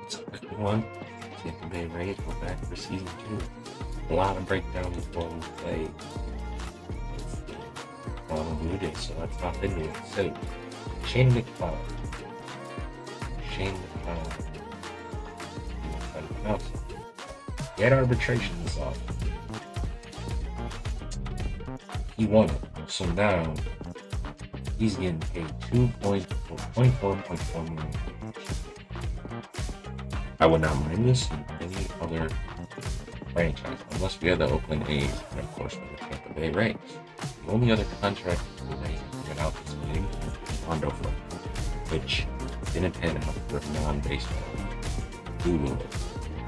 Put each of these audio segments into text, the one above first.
It's a quick one. Tampa Bay Rays go back for season 2. A lot of breakdown before we play on a Blue Day, so let's hop into it. So, Shane McCloud. He had arbitration this off. He won it. So now he's getting paid $24.4 million. I would not mind this in any other franchise, unless we had the Oakland A's and of course the Tampa Bay Rays. The only other contract the Rays went out this meeting was Rondo Flow, which didn't pan out for non-baseball. Google it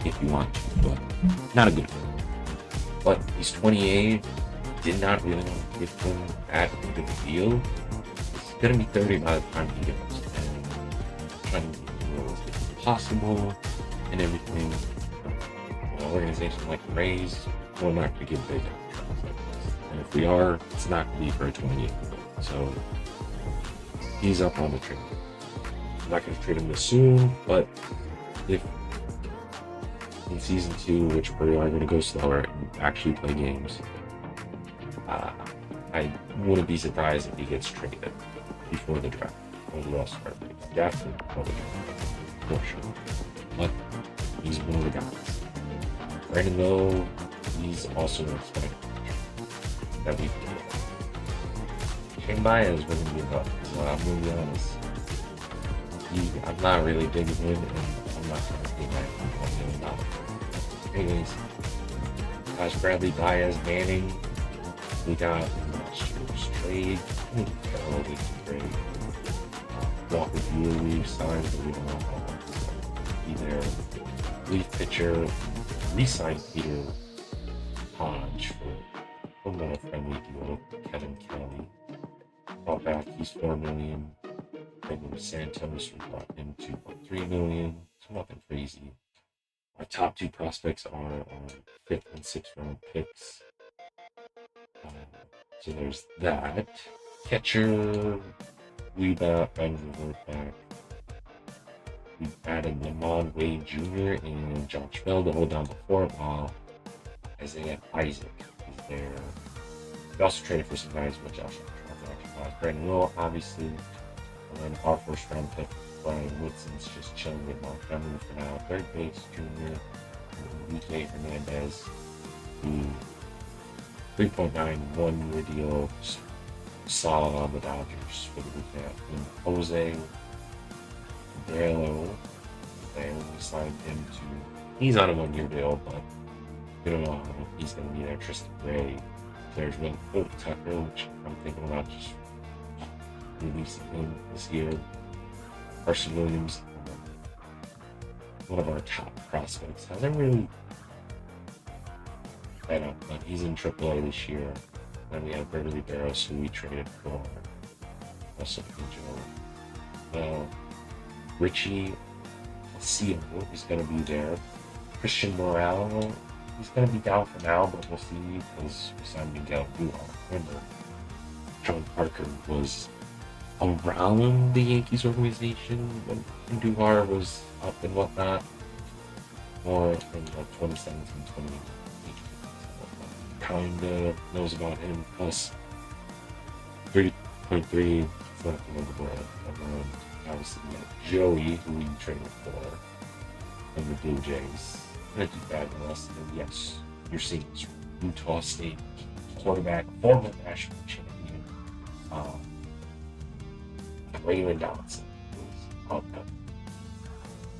if you want to, but not a good one. But he's 28, did not really want to give him that big of a deal. He's gonna be 30 by the time he goes, and trying to be realistic as possible and everything. An organization like the Rays, we're not gonna give big contracts like this. And if we are, it's not gonna be for a 28-year-old. So he's up on the trade. I'm not gonna trade him this soon, but if in season 2, which we are going to go slower and actually play games, I wouldn't be surprised if he gets traded before the draft or the All-Star break. Definitely before the draft, for sure. But he's one of the guys. Brandon Lowe, he's also an exciting that we play. Shane Baez wouldn't be enough, so I'm going to be honest. I'm not really digging him, and I'm not going to pay $9.1 million. Anyways, Josh Bradley, Baez, Manning, we got last year's trade. We can trade. Walker Buehler, we signed, but we don't know how long he's going to be there. Relief pitcher, re-signed Peter Hodge for a more friendly deal. Kevin Kelly brought back, he's $4 million. Douglas Santos, we brought in $2.3 million. It's nothing crazy. Our top 2 prospects are our 5th and 6th round picks. So there's that. Catcher, we got revert back. We added Lamont Wade Jr. and Josh Bell to hold down the fort while Isaiah Isaac is there. We also traded for some guys with Josh Brandon Lowe, obviously. And then our 1st round pick, Brian Woodson's just chilling with Montgomery for now. Third base, Junior, Enrique Hernandez, who 3.9 1-year deal, solid on the Dodgers for the weekend. And Jose Barelo, and we signed him to. He's on a 1-year deal, but we don't know how long he's going to be there. Tristan Gray, there's Will Tucker, which I'm thinking about just releasing him this year. Carson Williams, one of our top prospects, hasn't really fed up, but he's in AAA this year. Then we have Beverly Barros, who we traded for Russell Pinto. Richie Seal is going to be there. Christian Morel, he's going to be down for now, but we'll see because we signed Miguel Duhar. John Parker was around the Yankees organization when Duhar was up and whatnot, or in 2017, 2018. Kinda knows about him, plus 3.3 for the board. Obviously, we have Joey, who we traded for, and the Blue Jays. Gonna do fabulous. And yes, you're seeing this Utah State quarterback, former national champion, Raymond Dotson.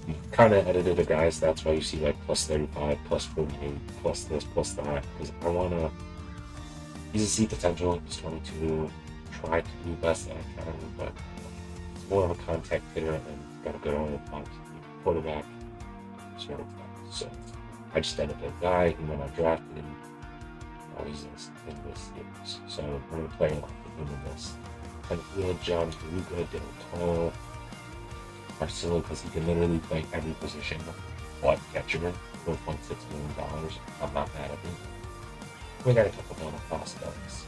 We kind of edited the guys, that's why you see like plus 35, plus 48, plus this, plus that, because I want to, he's a C potential, he's 22, try to do best that I can, but it's more of a contact hitter and got a good on the quarterback sort of thing. So I just edited a guy, and when I drafted him, he's in this series. So we're going to play a lot with him in this. And John Luca, Dylan Cole, Marcelo, because he can literally play every position but catcher, $4.6 million. I'm not mad at him. We got a couple down prospects.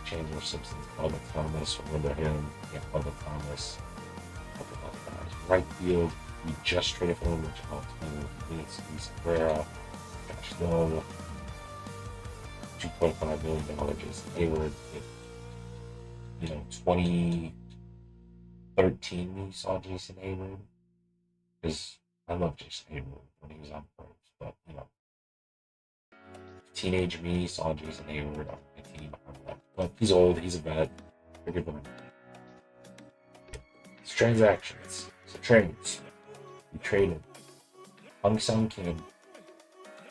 Chandler Simpson's Bubba Thomas. Remember him? Yeah, Bubba Thomas. Couple other guys. Right field, we just traded for him, which I'll tell you. Luis Cabrera, Josh Lowe, $2.5 million. Jason Hayward. 2013 we saw Jason Hayward. Because I love Jason Hayward when he was on the Braves. But, teenage me saw Jason Hayward on my team. But he's old, he's a vet. Figured them. It's transactions. So trades. We traded Hung Sung Kim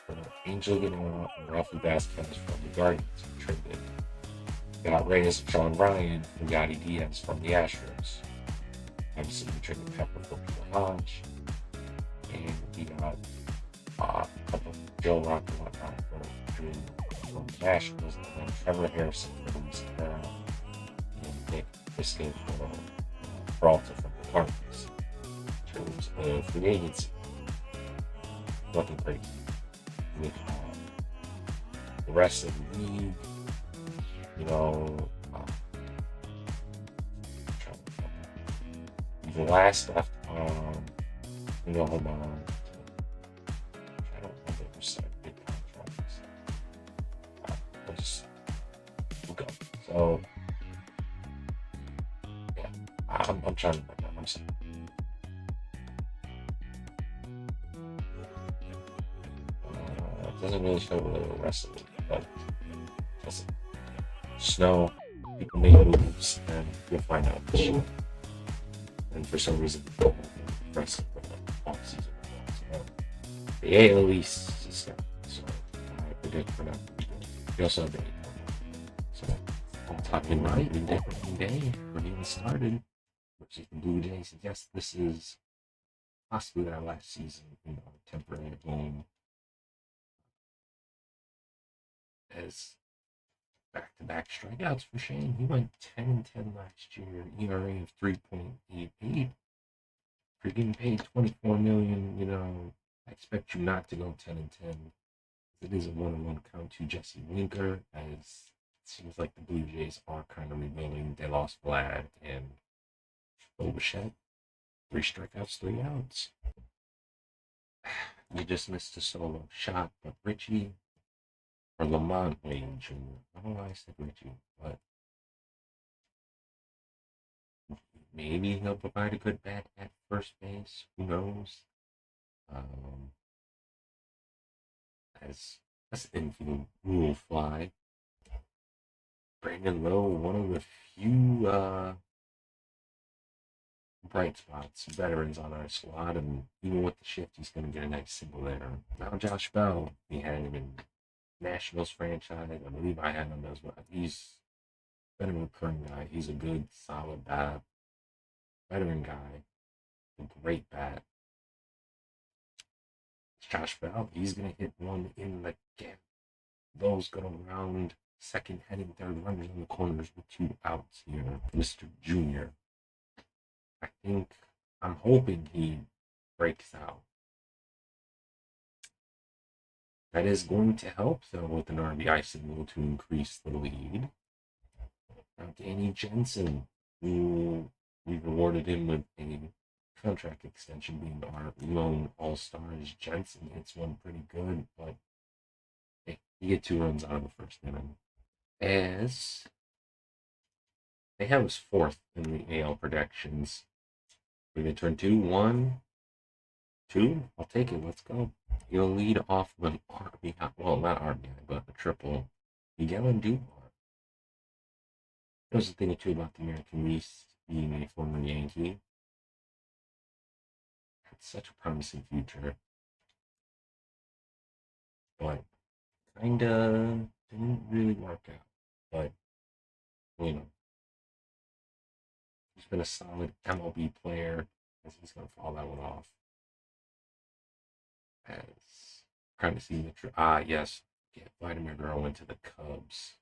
for Angel Ganoa and Rafi Vasquez from the Guardians. We traded. We got Reyes and Sean Ryan and Yadi Diaz from the Astros. Obviously, we traded Pepper for Peter Hodge. And we got a couple of Joe Rock and whatnot from the Nationals. And then Trevor Harrison for Luis Cabrera. And Nick Briscoe for Peralta from the Cardinals. In terms of free agency, nothing crazy. With the rest of the league, the last left on, hold on. I don't remember who signed big contracts. We'll go. So, yeah, I'm trying to remember. I'm sorry. It doesn't really show the rest of it, but just snow, people make moves, and you'll find out this year. And for some reason, the rest of the off season. So, the AL East is stuck. So I predict for that. We also have the so I'm talking right every day. We're getting started. Which is the Blue Jays. Yes, this is possibly our last season, temporary at home. As back-to-back strikeouts for Shane. He went 10-10 last year, ERA of 3.88. If you're getting paid $24 million, I expect you not to go 10-10. It is a 1-1 count to Jesse Winker, as it seems like the Blue Jays are kind of rebuilding. They lost Vlad and Bobichette. 3 strikeouts, 3 outs. You just missed a solo shot, but Richie or Lamont Wayne Jr. I don't know why I said Richie, but maybe he'll provide a good bat at first base. Who knows? As infield rule fly. Brandon Lowe, one of the few bright spots, veterans on our squad, and even with the shift, he's going to get a nice single there. Now Josh Bell, we had him in Nationals franchise. I believe I had him as well. He's been a recurring guy. He's a good, solid bat, veteran guy, a great bat. Josh Bell, he's going to hit one in the gap. Those go around second, heading third, runners in the corners with 2 outs here. Mr. Junior. I'm hoping he breaks out. That is going to help, though, with an RBI signal to increase the lead. Now, Danny Jensen, who we've rewarded him with a contract extension, being our lone all-star, is Jensen. Hits one pretty good, but hey, you get 2 runs out of the first inning. As they have us 4th in the AL predictions. We're going to turn 2-1. 2? I'll take it. Let's go. He'll lead off with an RBI. Well, not RBI, but a triple. Miguel and Duval. There's a thing or two about the American East being a former Yankee. It's such a promising future. But kinda didn't really work out. But, he's been a solid MLB player. As he's going to fall that one off. As kind of seeing the yes, yeah, Vladimir Guerrero went to the Cubs.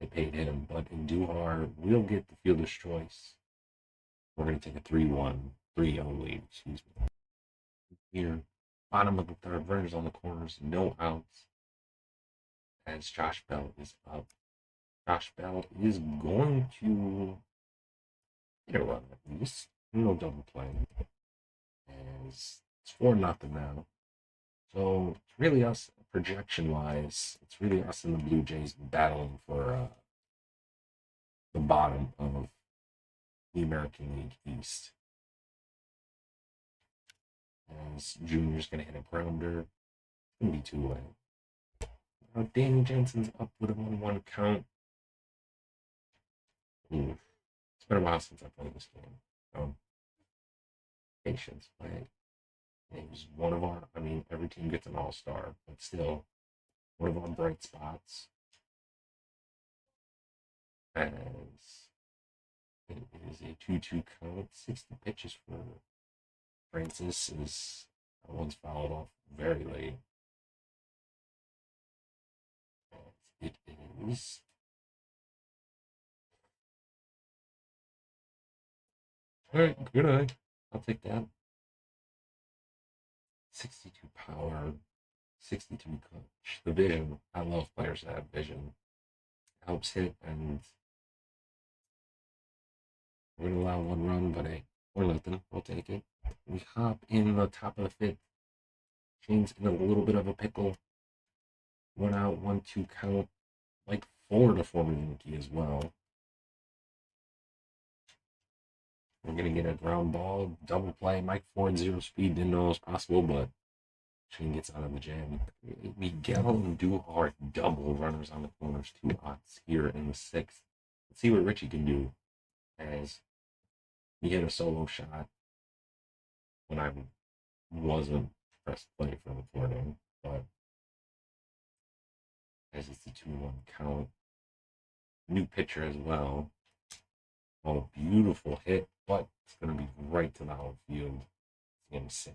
They paid him, but in Duhar, we'll get the fielder's choice. We're going to take a 3-1, 3-0 lead, excuse me. Here, bottom of the third, runners on the corners, no outs. As Josh Bell is up. Josh Bell is going to hit a run at least. No double play. As it's 4-0 now. So it's really us projection wise. It's really us and the Blue Jays battling for the bottom of the American League East. As Junior's going to hit a grounder. It's going to be two-way. Now Danny Jensen's up with a 1-1 count. Ooh, it's been a while since I played this game. Patience, right? It was one of our, I mean, every team gets an all-star, but still one of our bright spots. As it is a 2-2 count, 60 pitches for Francis is that one's fouled off very late. It is all right. Good eye. I'll take that. 62 power, 62 clutch. The vision. I love players that have vision. Helps hit, and we're gonna allow one run, but hey, we're nothing. We'll take it. We hop in the top of the fifth. Shane's in a little bit of a pickle. 1 out, 1-2 count. Like four to form Yankee as well. We're gonna get a ground ball, double play. Mike Ford 0 speed. Didn't know it was possible, but Shane gets out of the jam. Miguel and Duhart double runners on the corners, 2 outs here in the sixth. Let's see what Richie can do. As he hit a solo shot when I wasn't pressed play for recording, but as it's the 2-1 count. New pitcher as well. Oh, beautiful hit, but it's going to be right to the outfield. Game 6.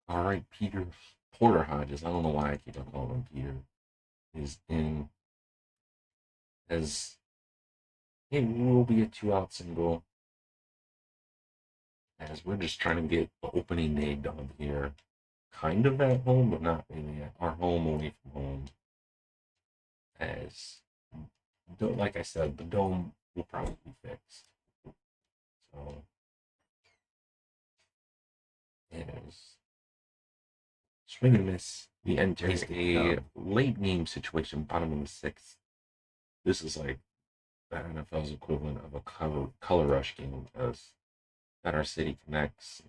All right, Peter Porter Hodges. I don't know why I keep on calling him Peter. Is in as it will be a 2-out single. As we're just trying to get the opening day done here. Kind of at home, but not really at our home, away from home. As like I said, the dome will probably be fixed. So it is swing and miss. We enter a late game situation, bottom of the sixth. This is like the NFL's equivalent of a color rush game, as that our city connects.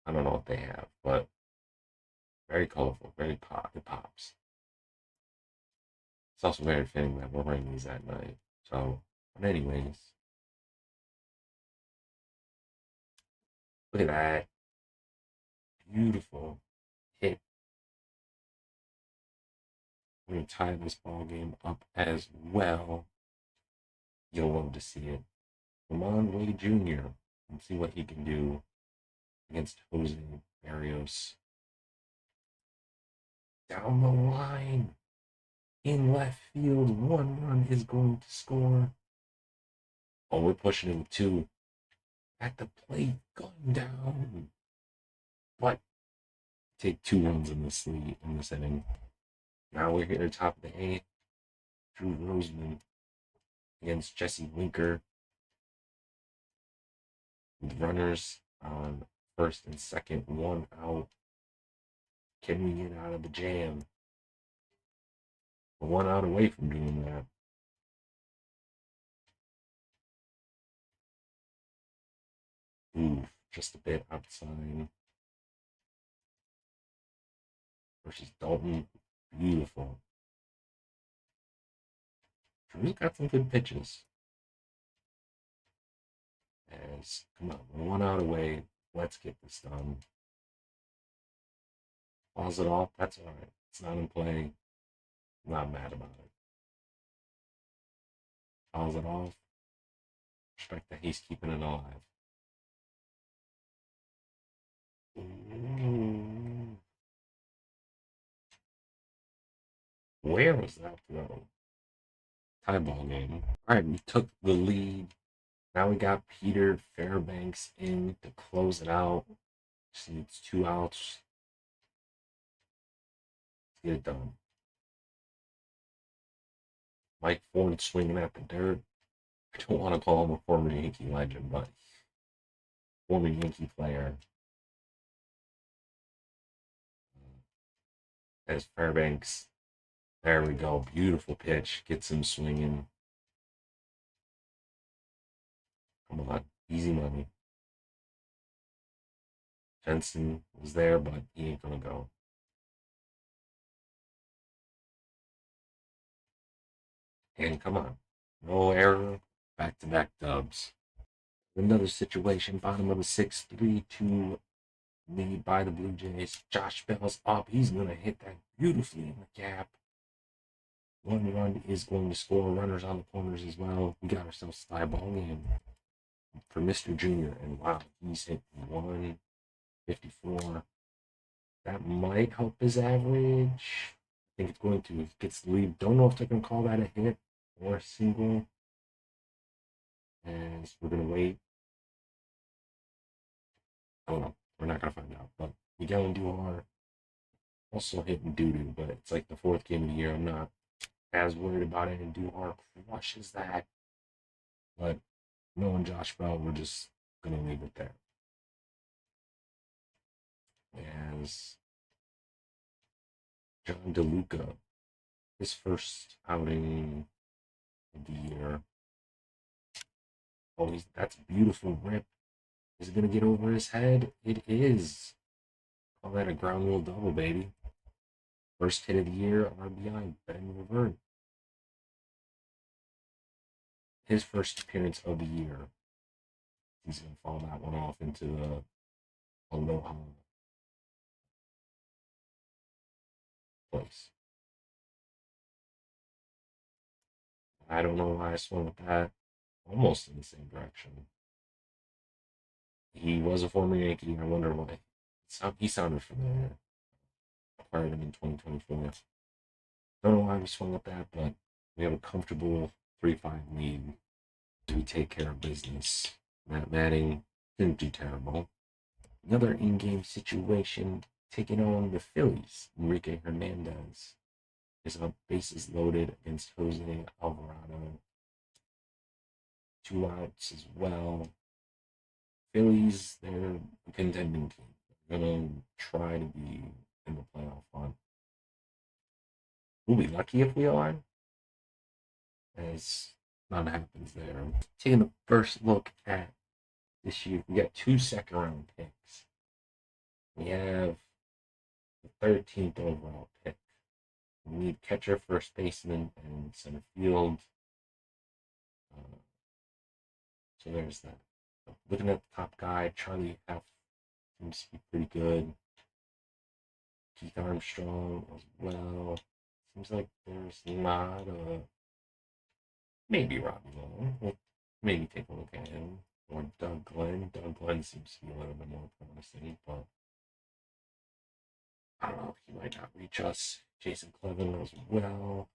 I don't know what they have, but very colorful, very it pops. It's also very fitting that we're running these at night. So, but anyways, look at that. Beautiful hit. We're going to tie this ball game up as well. You'll love to see it. Ramon Wade Jr. and see what he can do against Jose Barrios. Down the line. In left field, 1 run is going to score. Oh, we're pushing him 2. At the plate, going down. But take 2 runs in this inning. Now we're here at the top of the 8th. Drew Roseman against Jesse Winker. With runners on first and second, 1 out. Can we get out of the jam? We're 1 out away from doing that. Ooh, just a bit outside. Versus Dalton. Beautiful. Drew's got some good pitches. As, come on, we're 1 out away. Let's get this done. Falls it off. That's all right. It's not in play. I'm not mad about it. Falls it off. Respect that he's keeping it alive. Ooh. Where was that throw? Tie ball game. All right, we took the lead. Now we got Peter Fairbanks in to close it out. See, it's 2 outs. Let's get it done. Mike Ford swinging at the dirt. I don't want to call him a former Yankee legend, but former Yankee player. As Fairbanks, there we go. Beautiful pitch. Gets him swinging. Come on. Easy money. Jensen was there, but he ain't going to go. And come on. No error. Back to back dubs. Another situation. Bottom of the sixth. 3-2 lead by the Blue Jays. Josh Bell's up. He's going to hit that beautifully in the gap. One run is going to score. Runners on the corners as well. We got ourselves a tie ball game for Mr. Junior. And wow, he's hit 154. That might help his average. I think it's going to. If it gets the lead. Don't know if they're going to call that a hit or a single. And we're going to wait. I don't know. We're not going to find out. But Miguel and Duhar also hitting doo-doo. But it's like the fourth game of the year. I'm not as worried about it. And Duhar crushes that. But knowing Josh Bell, we're just going to leave it there. As John DeLuca, his first outing of the year. Oh, that's a beautiful rip. Is it going to get over his head? It is. Call that a ground rule double, baby. First hit of the year, RBI, Ben Revert. His first appearance of the year. He's going to fall that one off into the Aloha place. I don't know why I swung with that. Almost in the same direction. He was a former Yankee. I wonder why. He sounded familiar. Acquired him in 2024. Don't know why we swung with that, but we have a comfortable 3-5 lead. Do we take care of business? Matt Manning didn't do terrible. Another in-game situation taking on the Phillies. Enrique Hernandez is up, bases loaded against Jose Alvarado. 2 outs as well. Phillies, they're a contending team. They're gonna try to be in the playoff hunt. We'll be lucky if we are, as none happens there. Taking the first look at this year, we got 2 second-round picks. We have the 13th overall pick. We need catcher, first baseman, and center field. So there's that. Looking at the top guy, Charlie F. seems to be pretty good. Keith Armstrong as well. Seems like there's not a. Maybe Robbie Long. We'll maybe take a look at him. Or Doug Glenn. Doug Glenn seems to be a little bit more promising, but I don't know. He might not reach us. Jason Clevin as well.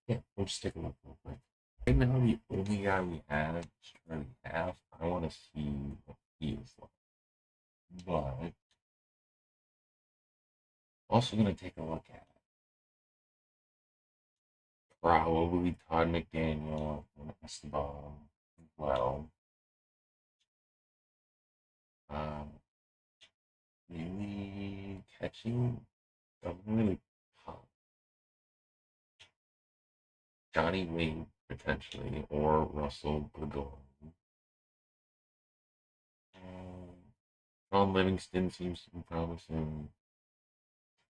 Yeah, we'll just take a look real quick. Right now, the only guy we have, Charlie F. I want to see what he is like. But also going to take a look at probably Todd McDaniel and Esteban as well. Really catching doesn't really pop. Johnny Wayne potentially or Russell Gregor. Tom Livingston seems to be promising.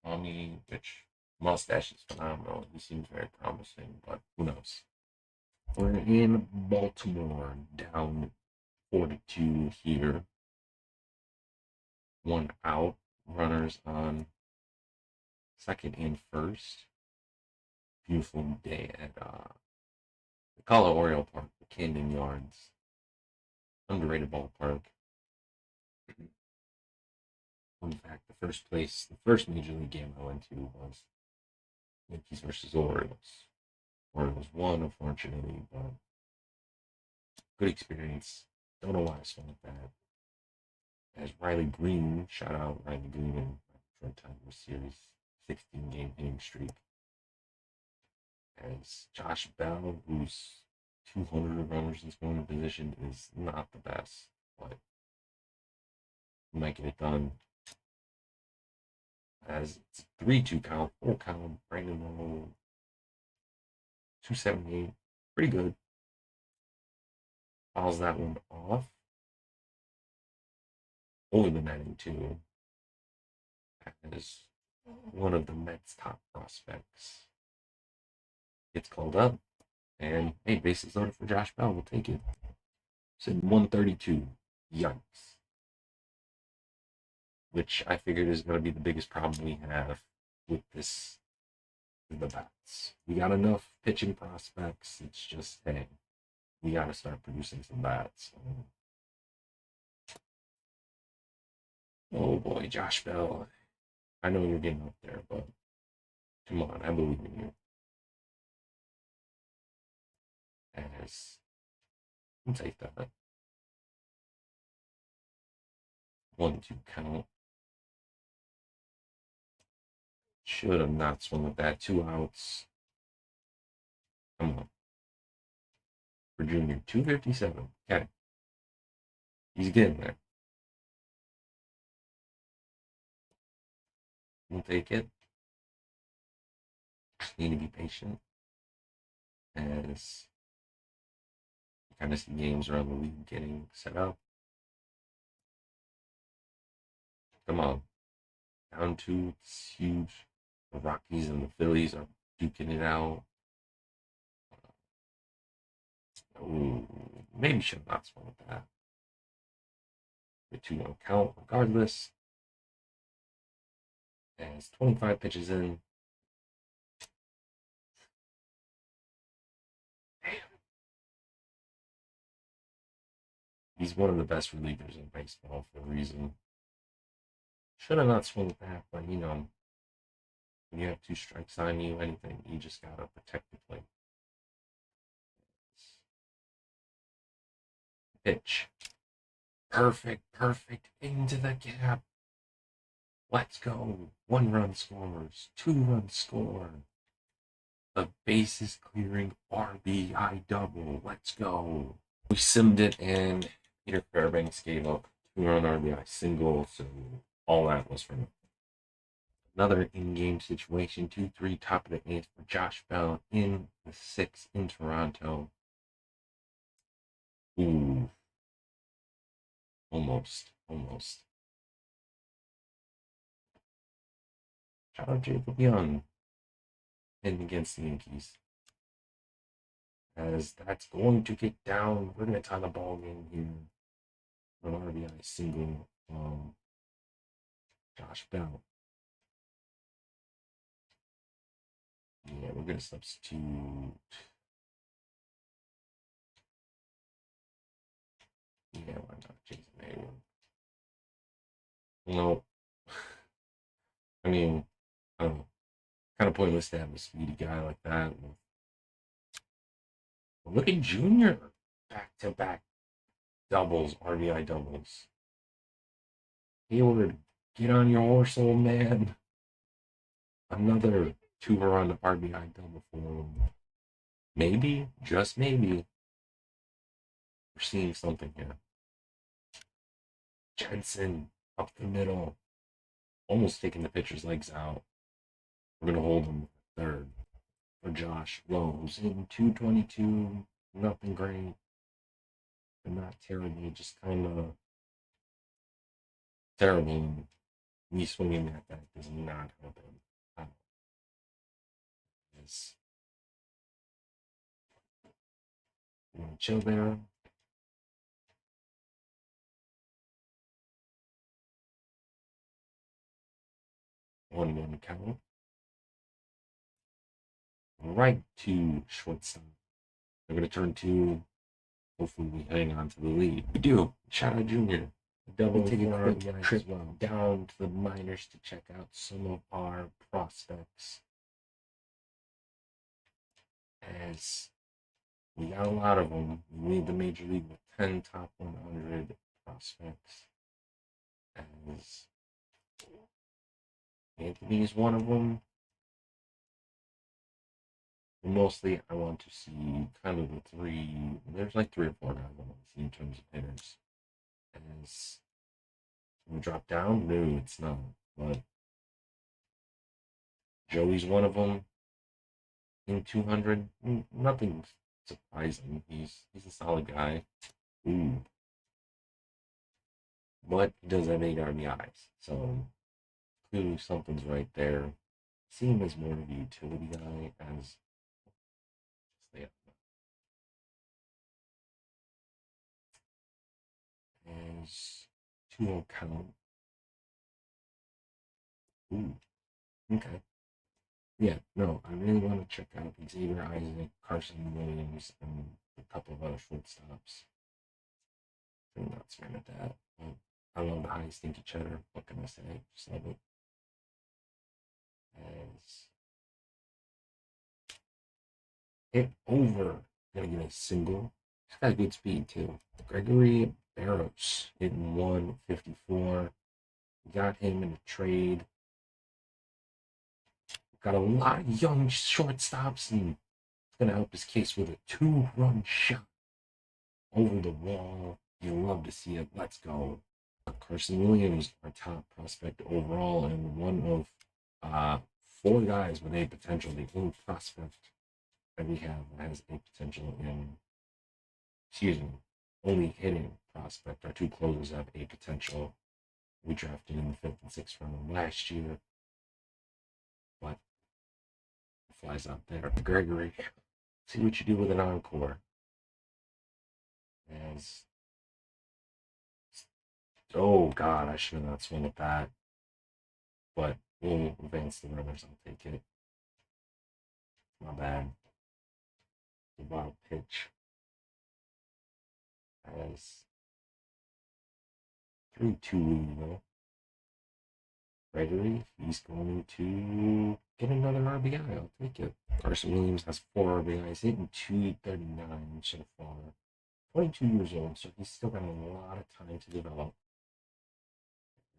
Tommy, which mustache is phenomenal. He seems very promising, but who knows? We're in Baltimore, down 4-2 here. 1 out. Runners on second and first. Beautiful day at the Colorado Oriole Park, the Camden Yards. Underrated ballpark. Fun fact: the first major league game I went to was Yankees versus Orioles. Orioles won, unfortunately, but good experience. Don't know why I swung with that. As Riley Green, shout out Riley Green in Detroit Tigers series 16-game hitting streak. As Josh Bell, who's 200 runners in scoring position, is not the best, but he might get it done. As it's 3-2 count, 4 count, Brandon Lowe, 278, pretty good. Fouls that one off. Over the netting, too, as one of the Mets' top prospects gets called up. And hey, bases loaded for Josh Bell. We'll take it. It's in 132. Yikes. Which I figured is going to be the biggest problem we have with this, the bats. We got enough pitching prospects. It's just, hey, we got to start producing some bats. Oh boy, Josh Bell. I know you're getting up there, but come on, I believe in you. As we'll take that. 1-2 count. Should have not swung with that. 2 outs. Come on. For Junior, 257. Okay. He's getting there. We'll take it. Just need to be patient. As you kind of see games around the league getting set up. Come on. Down 2. It's huge. The Rockies and the Phillies are duking it out. Ooh, maybe should have not swung with that. The 2-1 count regardless. As 25 pitches in. Damn. He's one of the best relievers in baseball for a reason. Should have not swung with that, but you know, when you have 2 strikes on you, anything, you just gotta protect the plate. Pitch. Perfect into the gap. Let's go. 1-run scores, 2-run score. The bases clearing RBI double. Let's go. We simmed it, and Peter Fairbanks gave up 2-run RBI single, so all that was from another in-game situation. 2-3, top of the 8th for Josh Bell in the 6th in Toronto. Ooh. Almost. Shout out Jacob Young hitting against the Yankees. As that's going to get down. We're going to tie the ball game here. An RBI single from Josh Bell. Yeah, we're going to substitute. Yeah, why not Jason Hayward? No. I mean, I don't know. Kind of pointless to have a speedy guy like that. Look at Junior. Back-to-back doubles, RBI doubles. Hayward, get on your horse, old man. Another 2-run RBI double for him. Maybe, just maybe, we're seeing something here. Jensen up the middle, almost taking the pitcher's legs out. We're going to hold him third for Josh Lowe, who's in 222. Nothing great, but not terrible, just kind of terrible. Me swinging at that does not help him. Yes. You want to chill there? One count. Right to shortstop. They're going to turn 2. Hopefully, we hang on to the lead. We do. Shout out Junior. Double take a quick trip down to the minors to check out some of our prospects. As we got a lot of them. We lead the major league with 10 top 100 prospects. As Anthony is one of them. But mostly, I want to see kind of the three. There's like three or four guys I want to see in terms of hitters. As we drop down, no, it's not. But Joey's one of them. In 200, nothing surprising. He's a solid guy. Ooh, but he does have 8 RBIs, so clearly something's right there. See him as more of a utility guy as they as 2 count. Ooh, okay. Yeah, no, I really want to check out Xavier Isaac, Carson Williams, and a couple of other shortstops. I'm not smart at that. But I love the high stinky cheddar. What can I say? Just love it. As hit over, gonna get a single. He's got good speed too. Gregory Barros hitting 154. Got him in a trade. Got a lot of young shortstops, and it's gonna help his case with a 2-run shot over the wall. You love to see it. Let's go. Carson Williams, our top prospect overall, and one of 4 guys with a potential. The only prospect that we have that has a potential in, excuse me, only hitting prospect. Our 2 closers have a potential. We drafted in the 5th and 6th round last year, but it flies out there. Gregory, see what you do with an encore. As oh god, I should have not swung at that, but we'll advance the runners. I'll take it. My bad. The wild pitch as 3-2 though. Gregory, he's going to get another RBI. I'll take it. Carson Williams has 4 RBIs, hitting 239 so far. 22 years old, so he's still got a lot of time to develop.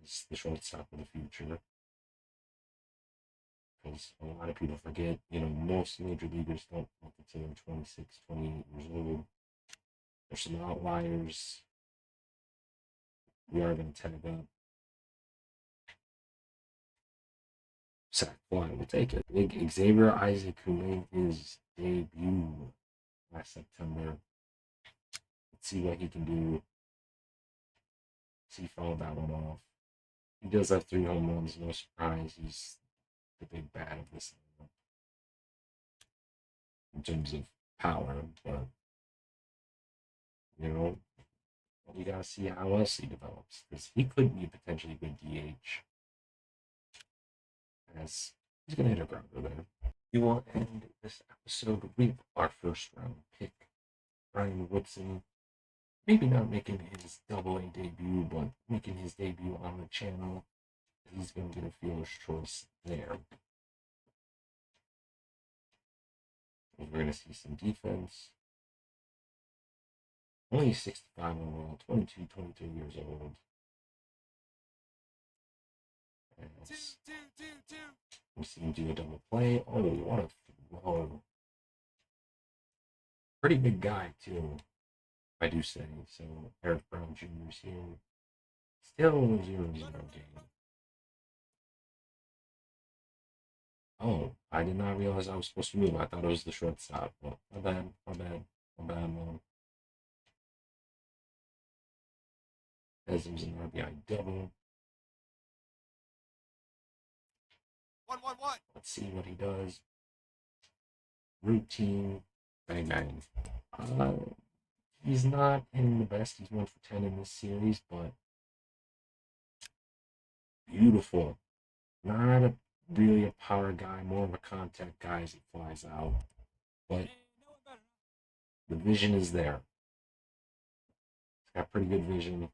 He's the shortstop of the future. Because a lot of people forget, most major leaguers don't make it to 26, 28 years old. There's some outliers. We are going to tag up. Sack fly, we'll take it. Xavier Isaac, who made his debut last September. Let's see what he can do. See, he fouled that one off. He does have 3 home runs, no surprise. He's the big bat of this lineup in terms of power, but we gotta see how else he develops, because he could be potentially a good DH. As he's gonna hit a grounder there. We will end this episode with our first round pick, Brian Woodson. Maybe not making his AA debut, but making his debut on the channel. He's gonna get a fielder's choice there. And we're gonna see some defense. Only 65 overall, 22, 23 years old. We see him do a double play. Oh, what a throw. Pretty big guy, too, I do say. So, Eric Brown Jr. is here. Still 0-0 game. Oh, I did not realize I was supposed to move. I thought it was the shortstop. Well, my bad, man. As it was an RBI double. 1-1-1. Let's see what he does. Routine. Bang, bang. He's not hitting the best. He's 1 for 10 in this series, but beautiful. Not really a power guy, more of a contact guy as he flies out. But the vision is there. He's got pretty good vision.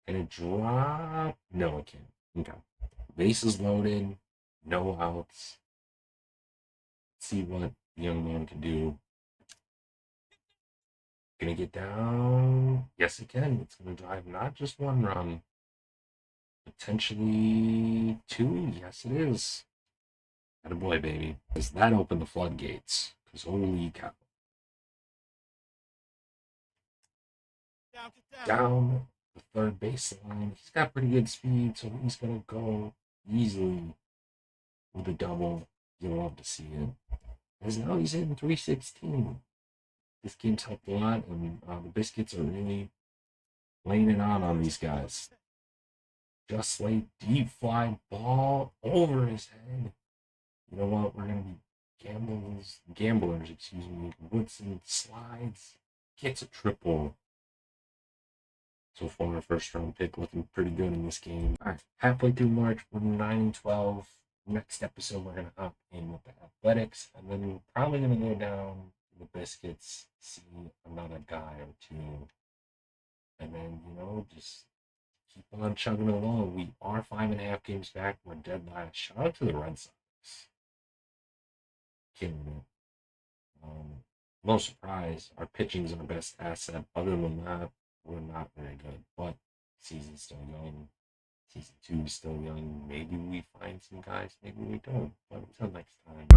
Can it drop? No, it can't. Okay. Bases loaded, no outs. Let's see what the young man can do. Gonna get down? Yes, it can. It's gonna drive not just 1 run, potentially 2. Yes, it is. Attaboy, baby. Because that opened the floodgates. Because holy cow. Down the third baseline. He's got pretty good speed, so he's going to go easily with a double. You'll love to see it. Because now he's hitting 316. This game's helped a lot, and the Biscuits are really laying it on these guys. Just late deep fly ball over his head. You know what? We're gonna be gamblers, excuse me. Woodson slides, gets a triple. So far, our first round pick looking pretty good in this game. All right, halfway through March, we're 9-12. Next episode, we're gonna hop in with the Athletics, and then we're probably gonna go down the Biscuits, see another guy or two, and then just keep on chugging along. We are 5.5 games back. We're dead last. Shout out to the Red Sox, killing it. No surprise, our pitching's our best asset. Other than that, we're not very good. But season's still young. Season 2 is still young. Maybe we find some guys, maybe we don't. But until next time.